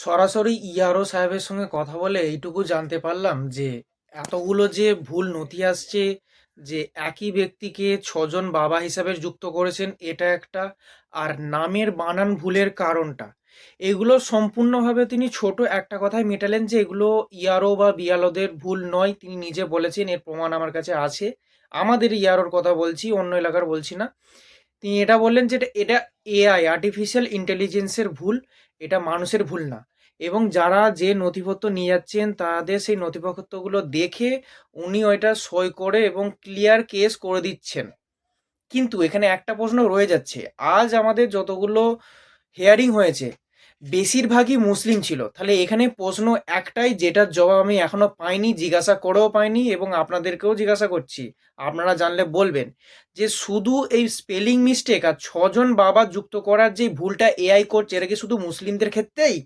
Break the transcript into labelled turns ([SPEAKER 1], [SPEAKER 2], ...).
[SPEAKER 1] সরাসরি ইআরও সাহেবের সঙ্গে কথা বলে এইটুকু জানতে পারলাম যে এতগুলো যে ভুল নথি আসছে, যে একই ব্যক্তিকে ছজন বাবা হিসাবে যুক্ত করেছেন এটা একটা, আর নামের বানান ভুলের কারণটা, এগুলো সম্পূর্ণভাবে তিনি ছোট একটা কথায় মেটালেন যে এগুলো ইআরও বা বিয়ালদের ভুল নয়। তিনি নিজে বলেছেন, এর প্রমাণ আমার কাছে আছে। আমাদের ইআরওর কথা বলছি, অন্য এলাকার বলছি না। তিনি এটা বললেন যে এটা এটা এআই, আর্টিফিশিয়াল ইন্টেলিজেন্সের ভুল, এটা মানুষের ভুল না। এবং যারা যে নথিপত্র নিয়ে যাচ্ছেন তাদের সেই নথিপত্রগুলো দেখে উনি ওইটা সই করে এবং ক্লিয়ার কেস করে দিচ্ছেন। কিন্তু এখানে একটা প্রশ্ন রয়ে যাচ্ছে, আজ আমাদের যতগুলো হিয়ারিং হয়েছে বেশিরভাগই মুসলিম ছিল। তাহলে এখানে প্রশ্ন একটাই, যেটার জবাব আমি এখনো পাইনি, জিজ্ঞাসা করেও পাইনি এবং আপনাদেরকেও জিজ্ঞাসা করছি, আপনারা জানলে বলবেন, যে শুধু এই স্পেলিং মিস্টেক আর ছজন বাবা যুক্ত করার যে ভুলটা এআই করছে, এটা কি শুধু মুসলিমদের ক্ষেত্রেই?